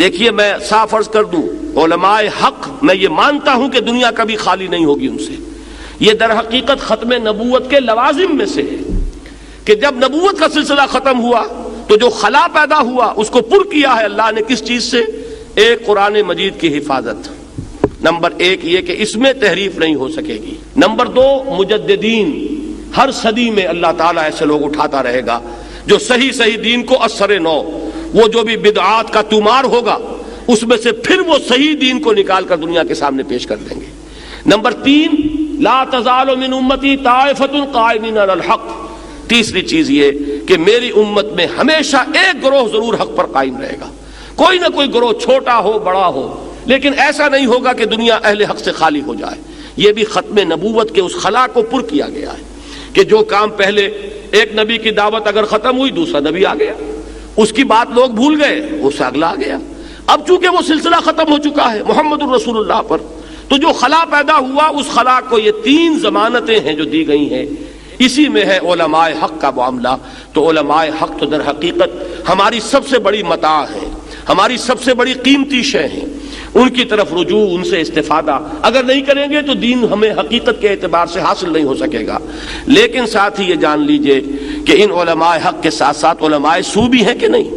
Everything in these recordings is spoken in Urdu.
دیکھیے میں صاف عرض کر دوں، علماء حق میں یہ مانتا ہوں کہ دنیا کبھی خالی نہیں ہوگی ان سے. یہ در حقیقت ختم نبوت کے لوازم میں سے ہے کہ جب نبوت کا سلسلہ ختم ہوا تو جو خلا پیدا ہوا اس کو پر کیا ہے اللہ نے کس چیز سے؟ ایک قرآن مجید کی حفاظت. نمبر ایک یہ کہ اس میں تحریف نہیں ہو سکے گی. نمبر دو، مجددین، ہر صدی میں اللہ تعالیٰ ایسے لوگ اٹھاتا رہے گا جو صحیح دین کو اثر نو، وہ جو بھی بدعات کا تمار ہوگا اس میں سے پھر وہ صحیح دین کو نکال کر دنیا کے سامنے پیش کر دیں گے. نمبر تین، لا تزال من امتی طائفۃ قائمین علی الحق. تیسری چیز یہ کہ میری امت میں ہمیشہ ایک گروہ ضرور حق پر قائم رہے گا. کوئی نہ کوئی گروہ چھوٹا ہو بڑا ہو، لیکن ایسا نہیں ہوگا کہ دنیا اہل حق سے خالی ہو جائے. یہ بھی ختم نبوت کے اس خلا کو پر کیا گیا ہے کہ جو کام پہلے ایک نبی کی دعوت اگر ختم ہوئی دوسرا نبی آ گیا، اس کی بات لوگ بھول گئے، اس سے اگلا آ گیا. اب چونکہ وہ سلسلہ ختم ہو چکا ہے محمد الرسول اللہ پر، تو جو خلا پیدا ہوا اس خلا کو یہ تین ضمانتیں ہیں جو دی گئی ہیں، اسی میں ہے علماء حق کا معاملہ. تو علماء حق تو در حقیقت ہماری سب سے بڑی متاع ہے، ہماری سب سے بڑی قیمتی شے ہیں. ان کی طرف رجوع، ان سے استفادہ اگر نہیں کریں گے تو دین ہمیں حقیقت کے اعتبار سے حاصل نہیں ہو سکے گا. لیکن ساتھ ہی یہ جان لیجئے کہ ان علماء حق کے ساتھ ساتھ علماء سو بھی ہیں کہ نہیں،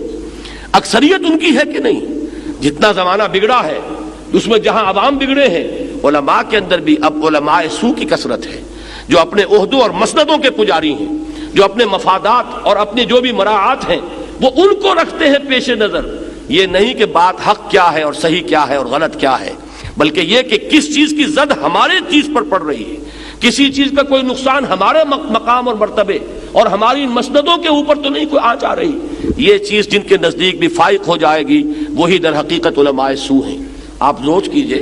اکثریت ان کی ہے کہ نہیں. جتنا زمانہ بگڑا ہے اس میں جہاں عوام بگڑے ہیں، علماء کے اندر بھی اب علماء سو کی کثرت ہے جو اپنے عہدوں اور مسندوں کے پجاری ہیں، جو اپنے مفادات اور اپنے جو بھی مراعات ہیں وہ ان کو رکھتے ہیں پیش نظر. یہ نہیں کہ بات حق کیا ہے اور صحیح کیا ہے اور غلط کیا ہے، بلکہ یہ کہ کس چیز کی زد ہمارے چیز پر پڑ رہی ہے، کسی چیز کا کوئی نقصان ہمارے مقام اور مرتبے اور ہماری مسندوں کے اوپر تو نہیں کوئی آنچ آ رہی. یہ چیز جن کے نزدیک بھی فائق ہو جائے گی وہی در حقیقت علماء سو ہیں. آپ سوچ کیجئے،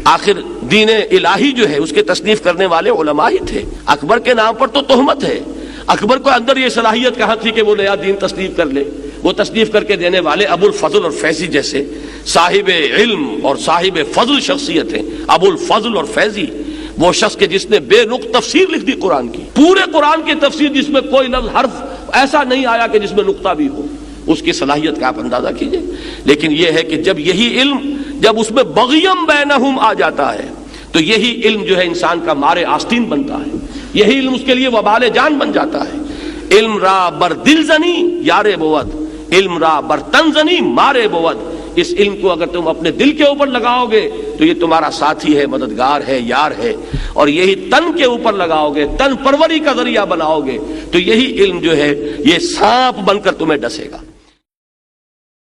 آخر دین الہی جو ہے اس کے تصنیف کرنے والے علماء ہی تھے. اکبر کے نام پر تو تہمت ہے. اکبر کو اندر یہ صلاحیت کہاں تھی کہ وہ نیا دین تصنیف کر لے؟ وہ تصنیف کر کے دینے والے ابو الفضل اور فیضی جیسے صاحب علم اور صاحب فضل شخصیت ہیں. ابو الفضل اور فیضی، وہ شخص کے جس نے بے نقط تفسیر لکھ دی قرآن کی، پورے قرآن کی تفسیر جس میں کوئی لفظ حرف ایسا نہیں آیا کہ جس میں نقطہ بھی ہو. اس کی صلاحیت کا آپ اندازہ کیجئے. لیکن یہ ہے کہ جب یہی علم، جب اس میں بغیم بینہم آ جاتا ہے تو یہی علم جو ہے انسان کا مارے آستین بنتا ہے، یہی علم اس کے لیے وبال جان بن جاتا ہے. علم را بر دل زنی یارے بود، علم را بر تن زنی مارے بود. اس علم کو اگر تم اپنے دل کے اوپر لگاؤ گے تو یہ تمہارا ساتھی ہے، مددگار ہے، یار ہے. اور یہی تن کے اوپر لگاؤ گے، تن پروری کا ذریعہ بناؤ گے تو یہی علم جو ہے یہ سانپ بن کر تمہیں ڈسے گا.